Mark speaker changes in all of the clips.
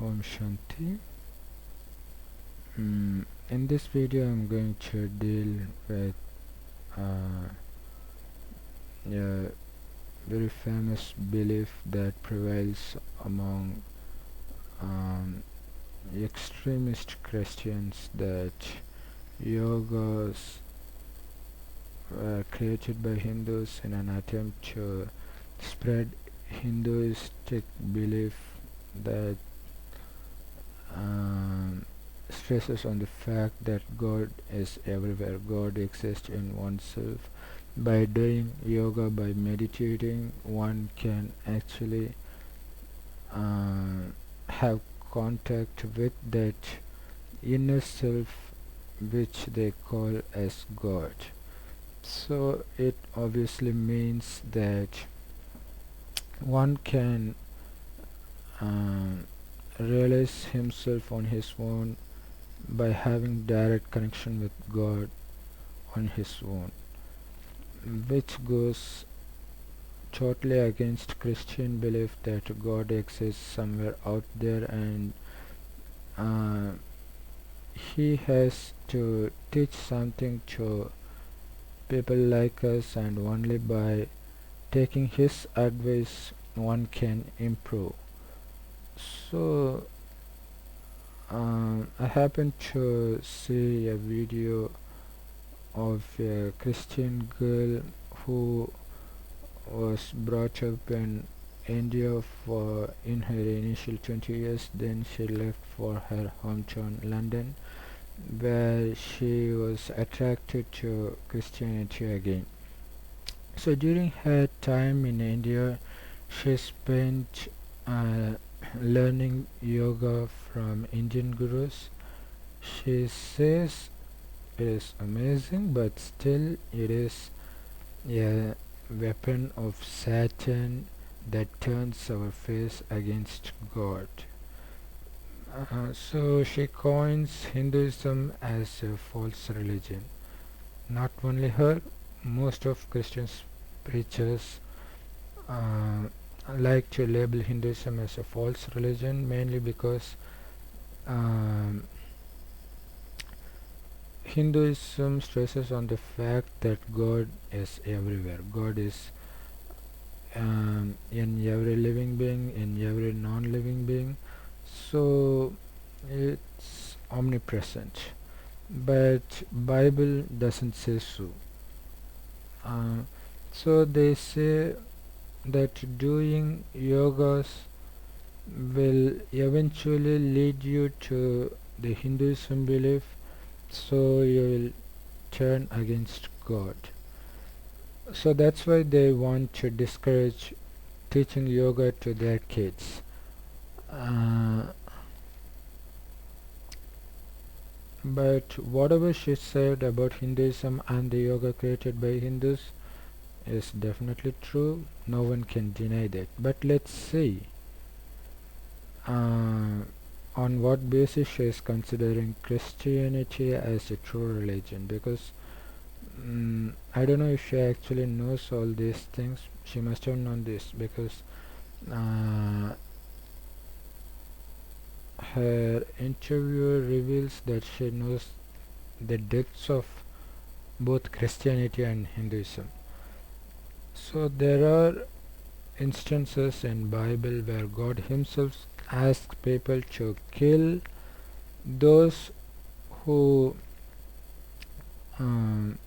Speaker 1: Om Shanti. In this video I'm going to deal with uh, a very famous belief that prevails among um, extremist Christians, that yogas were created by Hindus in an attempt to spread Hinduistic belief that stresses on the fact that God is everywhere. God exists in oneself. By doing yoga, by meditating, one can actually have contact with that inner self which they call as God. So it obviously means that one can realize himself on his own by having direct connection with God on his own, which goes totally against Christian belief that God exists somewhere out there and uh, he has to teach something to people like us, and only by taking his advice one can improve. So I happened to see a video of a Christian girl who was brought up in India for in her initial 20 years. Then she left for her hometown London, where she was attracted to Christianity again. So during her time in India, she spent uh, learning yoga from Indian gurus. She says it is amazing, but still it is a weapon of Satan that turns our face against God. So she coins Hinduism as a false religion. Not only her, most of Christian preachers uh, like to label Hinduism as a false religion, mainly because um, Hinduism stresses on the fact that God is everywhere. God is in every living being, in every non-living being. So it's omnipresent. But Bible doesn't say so. Uh, so they say that doing yogas will eventually lead you to the Hinduism belief, so you will turn against God. So that's why they want to discourage teaching yoga to their kids. Uh, but whatever she said about Hinduism and the yoga created by Hindus is definitely true. No one can deny that. But let's see uh, on what basis she is considering Christianity as a true religion, because I don't know if she actually knows all these things. She must have known this because uh, her interview reveals that she knows the depths of both Christianity and Hinduism. So there are instances in Bible where God himself asks people to kill those who um,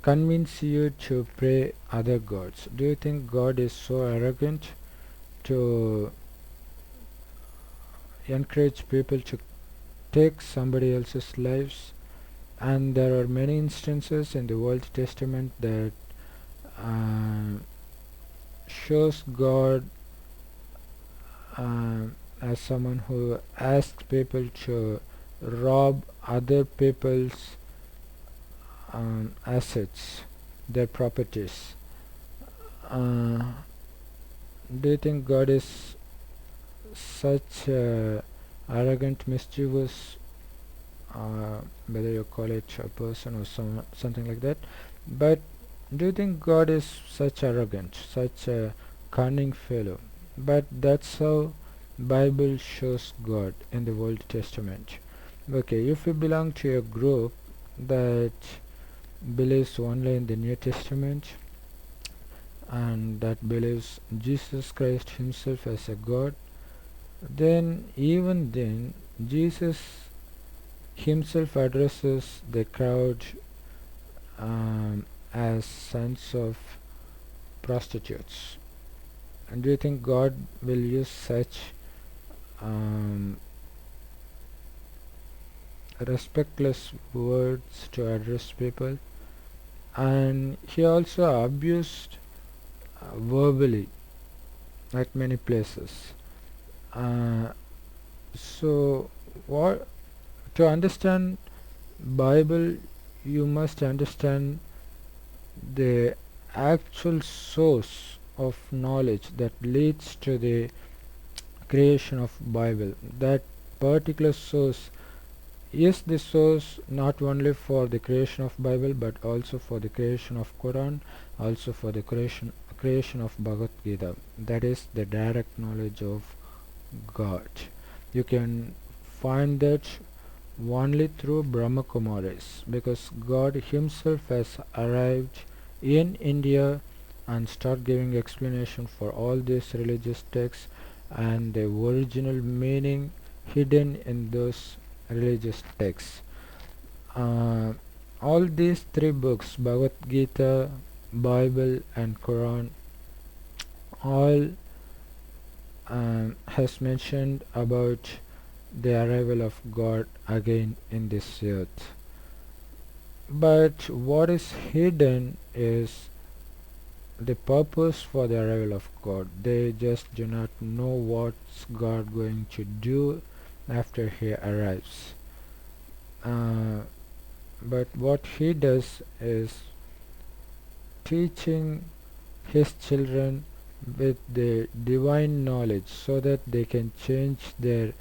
Speaker 1: convince you to pray other gods. Do you think God is so arrogant to encourage people to take somebody else's lives? And there are many instances in the Old Testament that uh, shows God uh, as someone who asks people to rob other people's assets, their properties. Uh, do you think God is such arrogant, mischievous, whether you call it a person or something like that? But do you think God is such arrogant, such a cunning fellow? But that's how Bible shows God in the Old Testament. Okay, if you belong to a group that believes only in the New Testament and that believes Jesus Christ himself as a God, then even then Jesus himself addresses the crowd as sons of prostitutes. And do you think God will use such um, respectless words to address people? And he also abused verbally at many places. Uh, so, what to understand Bible, you must understand the actual source of knowledge that leads to the creation of Bible. That particular source is the source not only for the creation of Bible but also for the creation of Quran, also for the creation of Bhagavad Gita. That is the direct knowledge of God. You can find that only through Brahma Kumaris, because God himself has arrived in India and start giving explanation for all these religious texts and the original meaning hidden in those religious texts. Uh, all these three books, Bhagavad Gita, Bible and Quran, all has mentioned about the arrival of God again in this earth. But what is hidden is the purpose for the arrival of God. They just do not know what's God going to do after he arrives. But what he does is teaching his children with the divine knowledge so that they can change their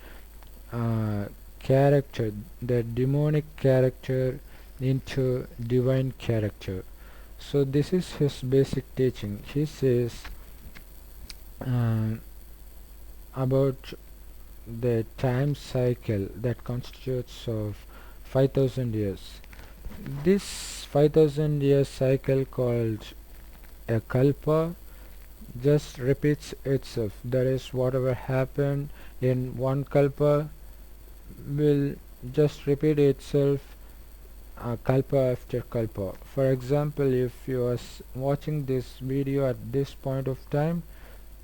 Speaker 1: uh, character, their demonic character into divine character. So this is his basic teaching. He says uh, about the time cycle that constitutes of 5000 years. This 5000 year cycle called a kalpa just repeats itself. That is, whatever happened in one kalpa will just repeat itself kalpa after kalpa. For example, if you are watching this video at this point of time,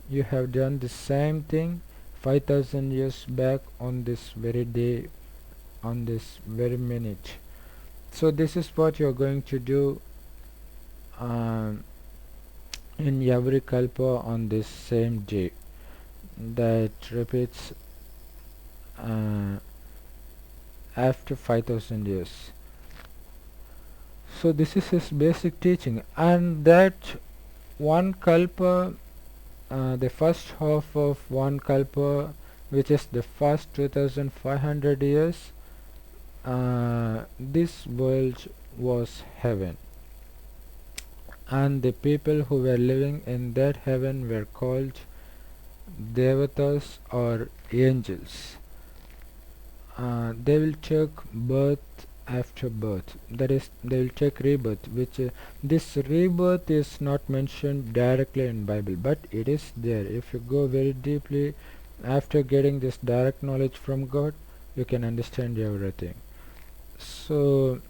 Speaker 1: you have done the same thing 5000 years back on this very day, on this very minute. So this is what you are going to do um, in every kalpa on this same day that repeats after 5000 years. So this is his basic teaching, and that one kalpa, the first half of one kalpa, which is the first 2500 years, this world was heaven, and the people who were living in that heaven were called devatas or angels. They will take birth after birth, that is, they will take rebirth, which this rebirth is not mentioned directly in Bible, but it is there. If you go very deeply after getting this direct knowledge from God, you can understand everything. So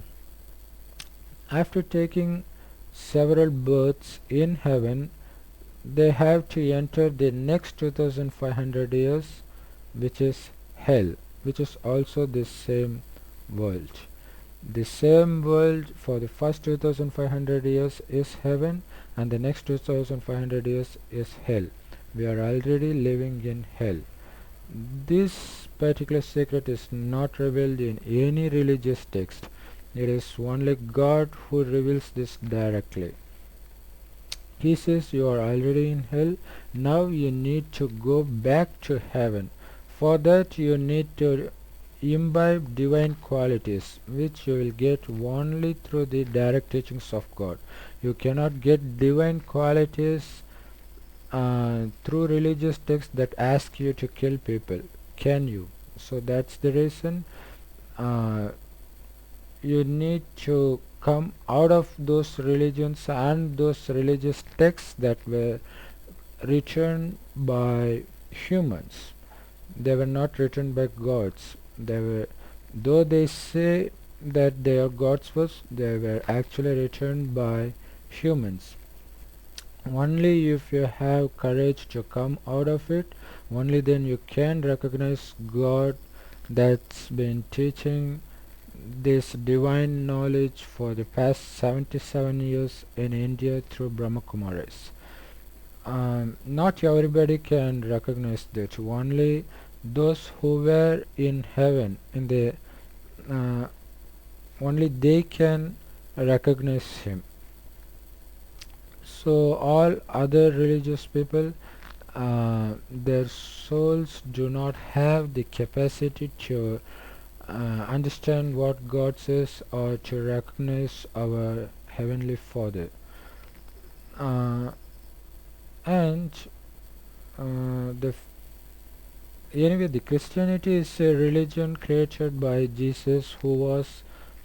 Speaker 1: after taking several births in heaven, they have to enter the next 2500 years, which is hell, which is also the same world. The same world for the first 2500 years is heaven, and the next 2500 years is hell. We are already living in hell. This particular secret is not revealed in any religious text. It is only God who reveals this directly. He says you are already in hell, now you need to go back to heaven. For that you need to imbibe divine qualities, which you will get only through the direct teachings of God. You cannot get divine qualities through religious texts that ask you to kill people. Can you? So that's the reason uh, you need to come out of those religions and those religious texts that were written by humans. They were not written by gods. They were, though they say that they are gods first, they were actually written by humans. Only if you have courage to come out of it, only then you can recognize God that's been teaching this divine knowledge for the past 77 years in India through Brahma Kumaris. Not everybody can recognize that. Only those who were in heaven, uh, only they can recognize him. So all other religious people, their souls do not have the capacity to understand what God says or to recognize our Heavenly Father. Uh, and the Anyway, the Christianity is a religion created by Jesus, who was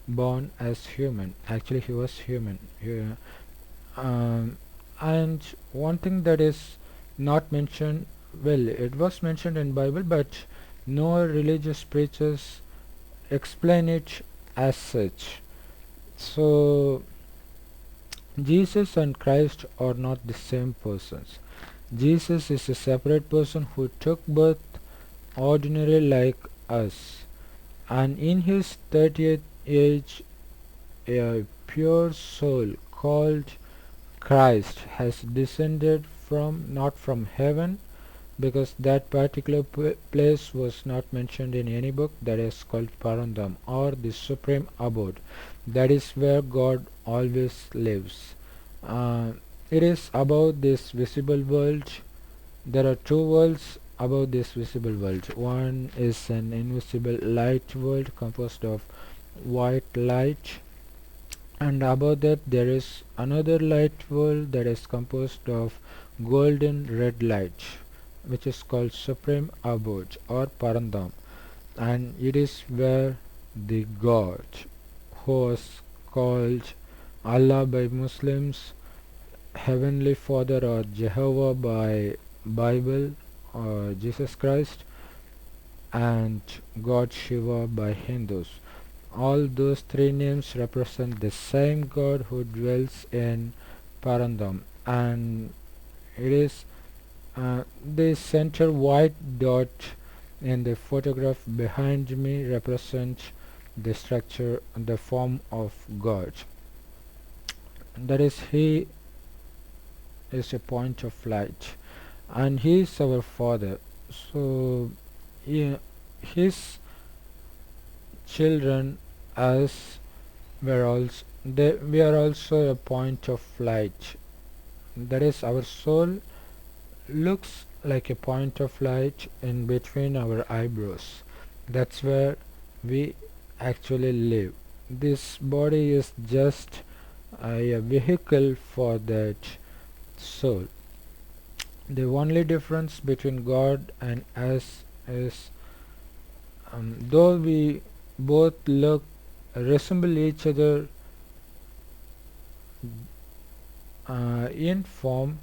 Speaker 1: born as human. Actually, he was human. And one thing that is not mentioned, well, it was mentioned in Bible, but no religious preachers explain it as such. So Jesus and Christ are not the same persons. Jesus is a separate person who took birth ordinary like us, and in his 30th age a pure soul called Christ has descended from, not from heaven, because that particular place was not mentioned in any book, that is called Parandam, or the supreme abode. That is where God always lives. It is above this visible world. There are two worlds above this visible world. One is an invisible light world composed of white light, and above that there is another light world that is composed of golden red light, which is called supreme abode or Parandam, and it is where the God, who was called Allah by Muslims, Heavenly Father or Jehovah by Bible or Jesus Christ, and God Shiva by Hindus. All those three names represent the same God who dwells in Parandam, and it is the center white dot in the photograph behind me represents the structure, the form of God. That is, He is a point of light, and He is our Father. So, yeah, His children, as we are also a point of light. That is, our soul looks like a point of light in between our eyebrows. That's where we actually live. This body is just a vehicle for that soul. The only difference between God and us is, though we both resemble each other in form,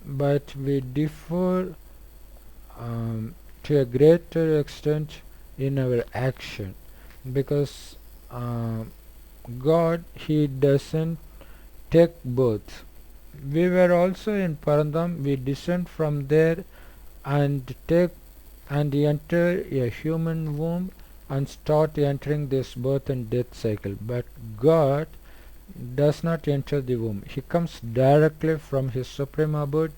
Speaker 1: but we differ to a greater extent in our action, because God, He doesn't take birth. We were also in Parandam, we descend from there and enter a human womb and start entering this birth and death cycle. But God does not enter the womb. He comes directly from His supreme abode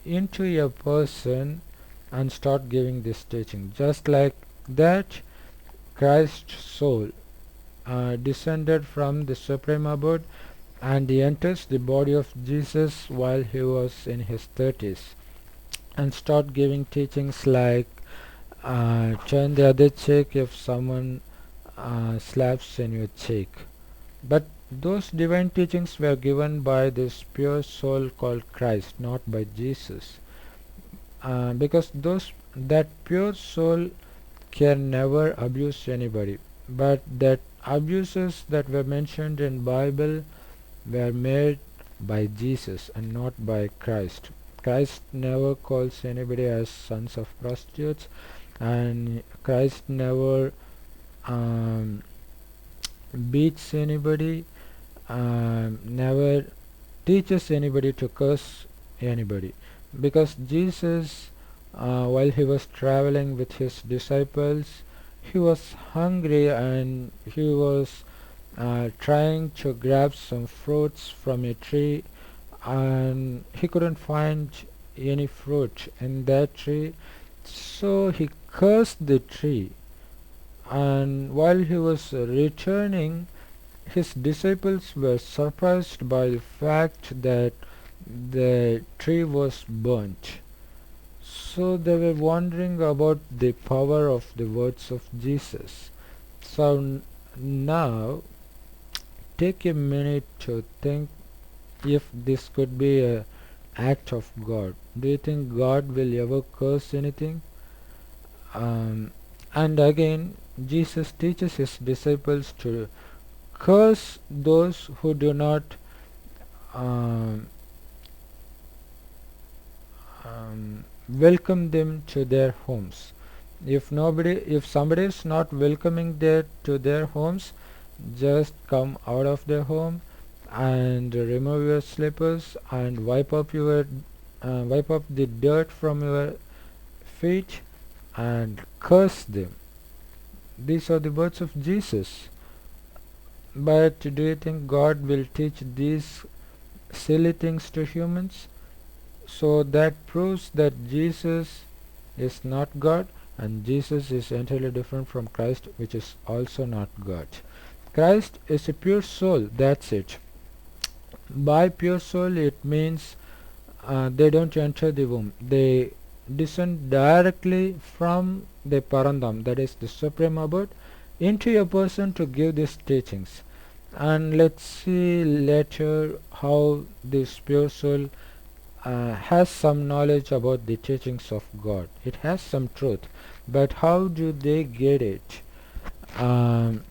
Speaker 1: into a person and start giving this teaching. Just like that, Christ's soul descended from the supreme abode, and he enters the body of Jesus while he was in his 30s and start giving teachings like turn the other cheek if someone slaps in your cheek. But those divine teachings were given by this pure soul called Christ, not by Jesus. Because that pure soul can never abuse anybody. But that abuses that were mentioned in Bible were made by Jesus and not by Christ. Christ never calls anybody as sons of prostitutes, and Christ never um, beats anybody, never teaches anybody to curse anybody, because Jesus, while he was traveling with his disciples, he was hungry and he was trying to grab some fruits from a tree, and he couldn't find any fruit in that tree, so he cursed the tree. And while he was returning, his disciples were surprised by the fact that the tree was burnt. So they were wondering about the power of the words of Jesus. So now take a minute to think if this could be a act of God. Do you think God will ever curse anything? Um, and again, Jesus teaches his disciples to curse those who do not um, welcome them to their homes. If somebody is not welcoming them to their homes, just come out of their home and remove your slippers and wipe up the dirt from your feet and curse them. These are the words of Jesus. But do you think God will teach these silly things to humans? So that proves that Jesus is not God, and Jesus is entirely different from Christ, which is also not God. Christ is a pure soul, that's it. By pure soul it means they don't enter the womb. They descend directly from the Parandam, that is the Supreme Abode, into a person to give these teachings. And let's see later how this pure soul has some knowledge about the teachings of God. It has some truth, but how do they get it? Um,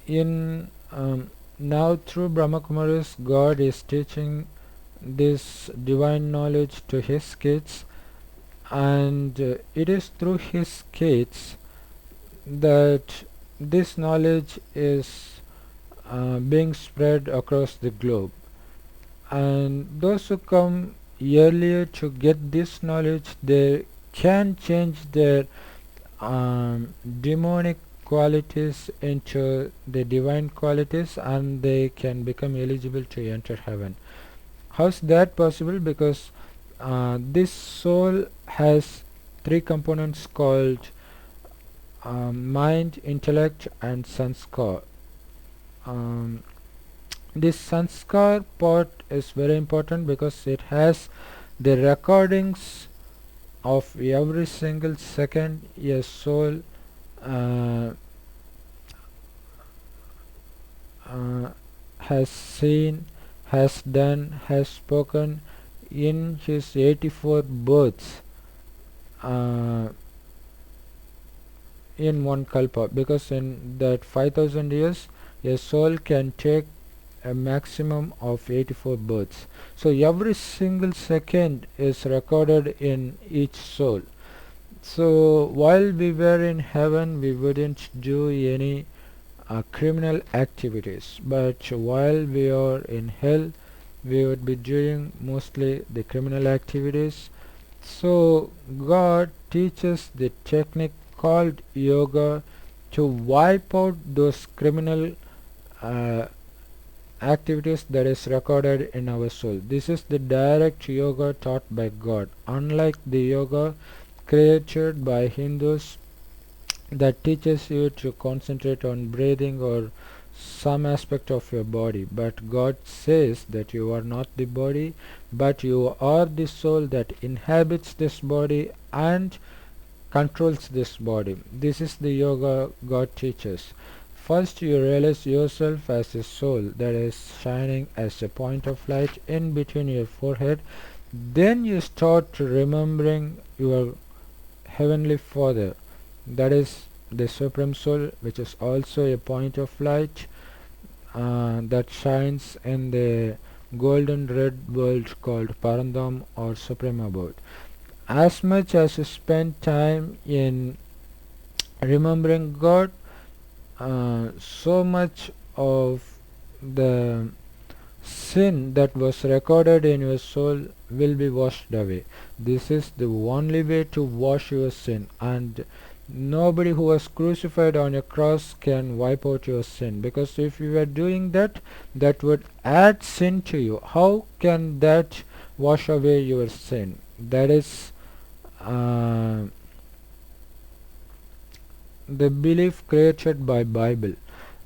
Speaker 1: in Now through Brahma Kumaris, God is teaching this divine knowledge to his kids, and it is through his kids that this knowledge is being spread across the globe. And those who come earlier to get this knowledge, they can change their demonic qualities into the divine qualities, and they can become eligible to enter heaven. How's that possible? Because this soul has three components called mind, intellect, and sanskar. This sanskar part is very important because it has the recordings of every single second a soul uh, has seen, has done, has spoken in his 84 births in one kalpa, because in that 5000 years a soul can take a maximum of 84 births. So every single second is recorded in each soul. So while we were in heaven, we wouldn't do any criminal activities, but while we are in hell, we would be doing mostly the criminal activities. So God teaches the technique called yoga to wipe out those criminal uh, activities that is recorded in our soul. This is the direct yoga taught by God, unlike the yoga created by Hindus that teaches you to concentrate on breathing or some aspect of your body. But God says that you are not the body, but you are the soul that inhabits this body and controls this body. This is the yoga God teaches. First you realize yourself as a soul that is shining as a point of light in between your forehead. Then you start remembering your Heavenly Father, that is the Supreme Soul, which is also a point of light that shines in the golden red world called Parandam or Supreme Abode. As much as you spend time in remembering God, so much of the sin that was recorded in your soul will be washed away. This is the only way to wash your sin, and nobody who was crucified on a cross can wipe out your sin, because if you were doing that, that would add sin to you. How can that wash away your sin? That is the belief created by Bible.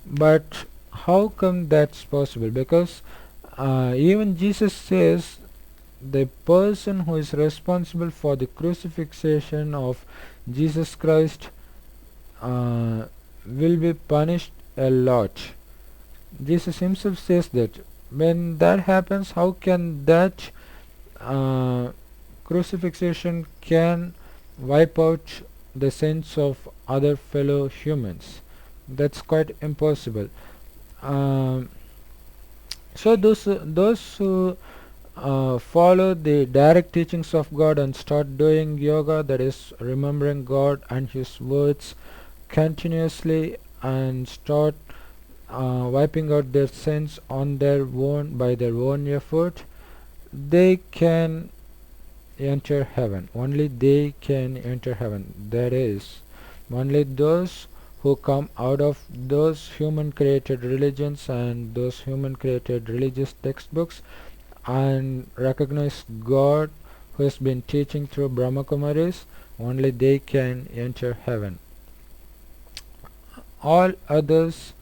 Speaker 1: But how come that's possible? Because even Jesus says the person who is responsible for the crucifixion of Jesus Christ will be punished a lot. Jesus himself says that. When that happens, how can that crucifixion can wipe out the sins of other fellow humans? That's quite impossible. Um, so those who follow the direct teachings of God and start doing yoga, that is remembering God and His words continuously, and start wiping out their sins on their own by their own effort, they can enter heaven. Only they can enter heaven. That is, only those who come out of those human created religions and those human created religious textbooks and recognize God who has been teaching through Brahma Kumaris, only they can enter heaven. All others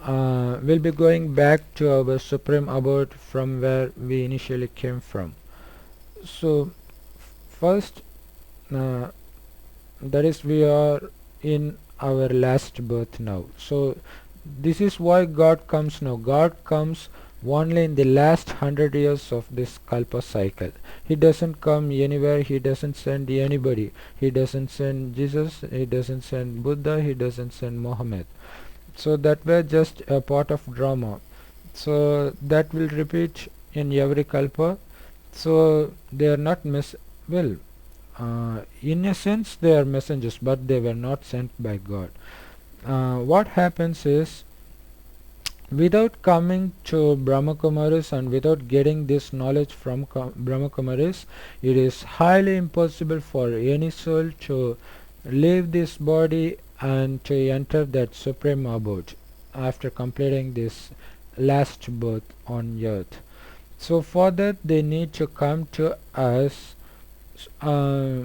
Speaker 1: will be going back to our supreme abode from where we initially came from. So first, uh, that is, we are in our last birth now. So this is why God comes now. God comes only in the last 100 years of this kalpa cycle. He doesn't come anywhere. He doesn't send anybody. He doesn't send Jesus. He doesn't send Buddha. He doesn't send Muhammad. So that were just a part of drama. So that will repeat in every kalpa. So they are not well, in a sense they are messengers, but they were not sent by God. What happens is, without coming to Brahma Kumaris and without getting this knowledge from Brahma Kumaris, it is highly impossible for any soul to leave this body and to enter that supreme abode after completing this last birth on earth. So for that they need to come to us, uh,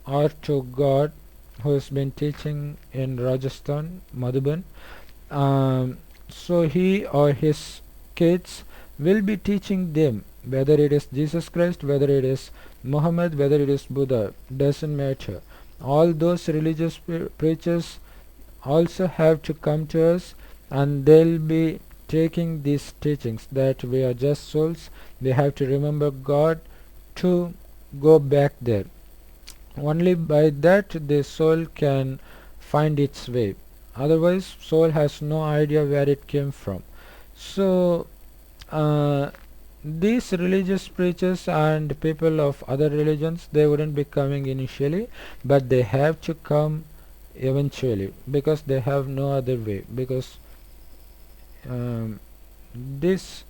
Speaker 1: or to God who has been teaching in Rajasthan, Madhuban. So he or his kids will be teaching them, whether it is Jesus Christ, whether it is Muhammad, whether it is Buddha, doesn't matter. All those religious preachers also have to come to us, and they'll be taking these teachings that we are just souls. We have to remember God to go back there. Only by that the soul can find its way. Otherwise, soul has no idea where it came from. So these religious preachers and people of other religions, they wouldn't be coming initially, but they have to come eventually, because they have no other way, because this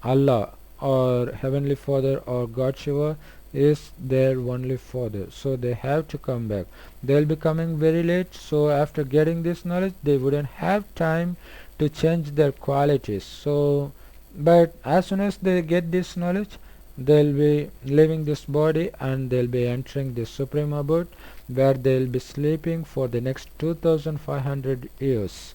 Speaker 1: Allah or Heavenly Father or God Shiva is their only father, so they have to come back. They'll be coming very late, so after getting this knowledge they wouldn't have time to change their qualities. So but as soon as they get this knowledge, they'll be leaving this body and they'll be entering the supreme abode, where they'll be sleeping for the next 2500 years.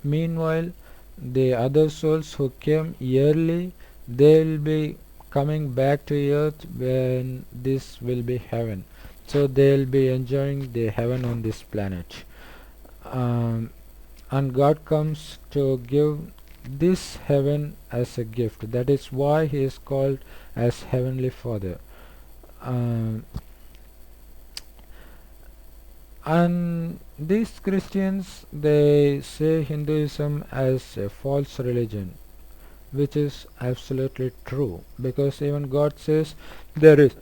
Speaker 1: Meanwhile, the other souls who came yearly, they'll be coming back to earth when this will be heaven. So they'll be enjoying the heaven on this planet. um, and God comes to give this heaven as a gift. That is why he is called as Heavenly Father. Um, and these Christians, they say Hinduism as a false religion, which is absolutely true, because even God says there is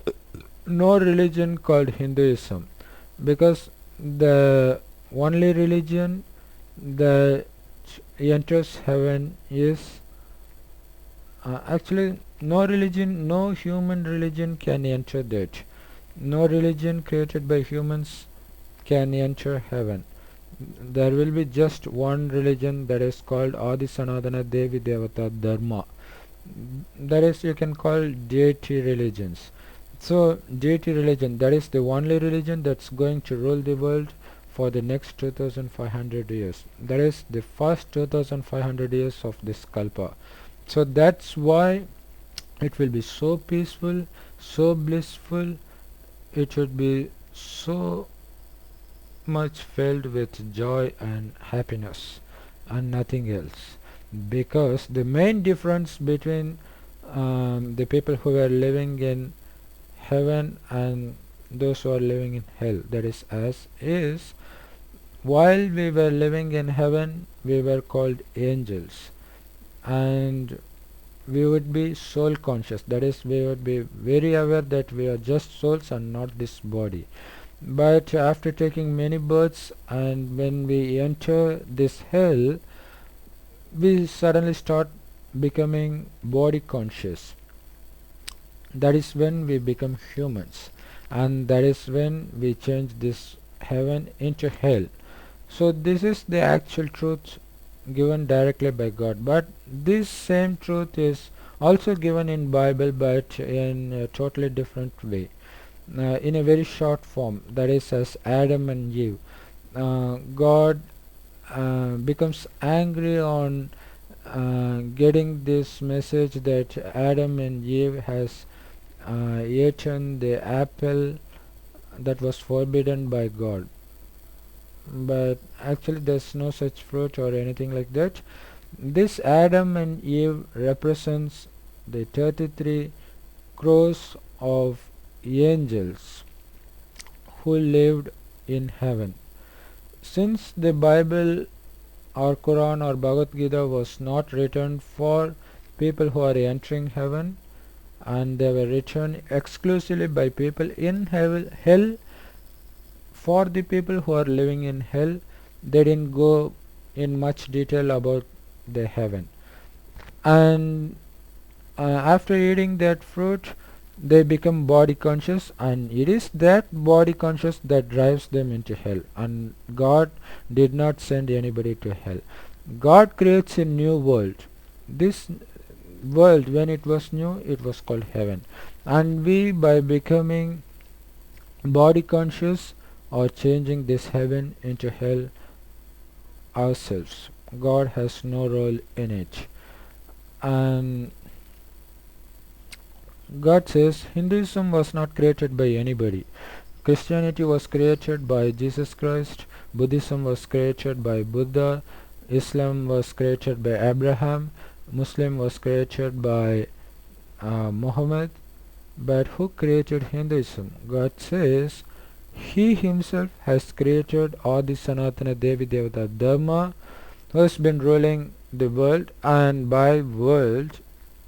Speaker 1: no religion called Hinduism, because the only religion that enters heaven is actually no religion, no human religion can enter that. No religion created by humans can enter heaven. There will be just one religion, that is called Adi Sanatana Devi Devata Dharma. That is, you can call deity religions. So deity religion, that is the only religion that's going to rule the world for the next 2500 years. That is the first 2500 years of this kalpa. So that's why it will be so peaceful, so blissful, it should be so much filled with joy and happiness and nothing else. Because the main difference between the people who are living in heaven and those who are living in hell, that is us, is while we were living in heaven we were called angels, and we would be soul conscious, that is we would be very aware that we are just souls and not this body. But after taking many births and when we enter this hell, we suddenly start becoming body conscious. That is when we become humans, and that is when we change this heaven into hell. So this is the actual truth given directly by God, but this same truth is also given in Bible, but in a totally different way, in a very short form, that is as Adam and Eve. God becomes angry on getting this message that Adam and Eve has eaten the apple that was forbidden by God. But actually there's no such fruit or anything like that. This Adam and Eve represents the 33 crores of angels who lived in heaven. Since the Bible or Quran or Bhagavad Gita was not written for people who are entering heaven, and they were written exclusively by people in hell for the people who are living in hell, they didn't go in much detail about the heaven. And after eating that fruit, they become body conscious, and it is that body conscious that drives them into hell. And God did not send anybody to hell. God creates a new world. This world, when it was new, it was called heaven. And we, by becoming body conscious, are changing this heaven into hell ourselves. God has no role in it. And God says Hinduism was not created by anybody. Christianity was created by Jesus Christ, Buddhism was created by Buddha, Islam was created by Abraham, Muslim was created by Muhammad. But who created Hinduism? God says He Himself has created Adi Sanatana Devi Devata Dharma, who has been ruling the world, and by world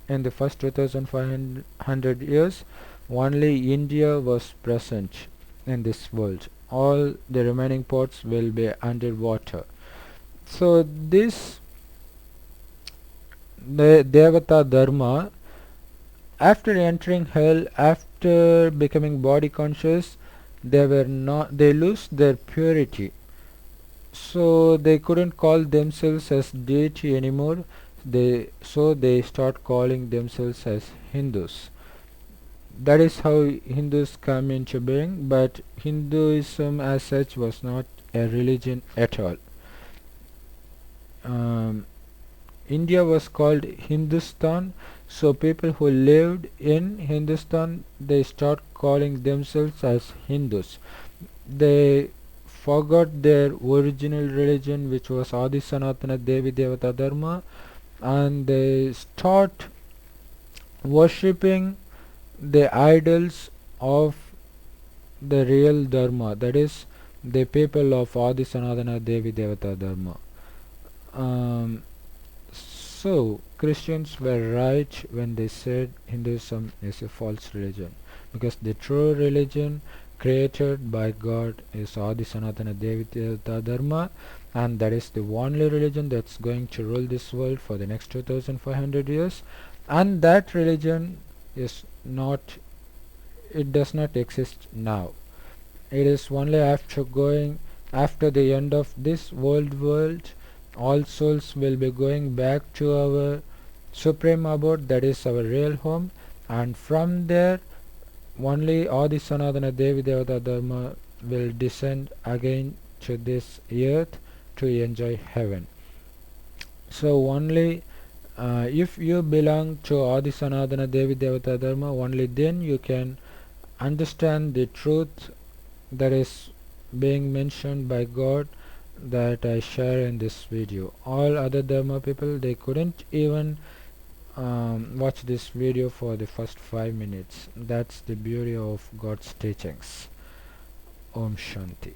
Speaker 1: in the first 2500 years only India was present in this world. All the remaining parts will be underwater. So this the Devata Dharma, after entering hell, after becoming body conscious, they lose their purity, so they couldn't call themselves as deity anymore. They start calling themselves as Hindus. That is how Hindus come into being, but Hinduism as such was not a religion at all. um, India was called Hindustan, so people who lived in Hindustan, they start calling themselves as Hindus. They forgot their original religion, which was Adi Sanatana Devi Devata Dharma, and they start worshipping the idols of the real Dharma, that is, the people of Adi Sanatana Devi Devata Dharma. Um, so, Christians were right when they said Hinduism is a false religion, because the true religion created by God is Adi Sanatana Devi Devata Dharma, and that is the only religion that's going to rule this world for the next 2500 years. And that religion is not, it does not exist now. It is only after the end of this world, all souls will be going back to our supreme abode, that is our real home, and from there only Adi Sanatana Devi Devata Dharma will descend again to this earth to enjoy heaven. So only if you belong to Adi Sanatana Devi Devata Dharma, only then you can understand the truth that is being mentioned by God that I share in this video. All other Dharma people, they couldn't even watch this video for the first 5 minutes. That's the beauty of God's teachings. Om Shanti.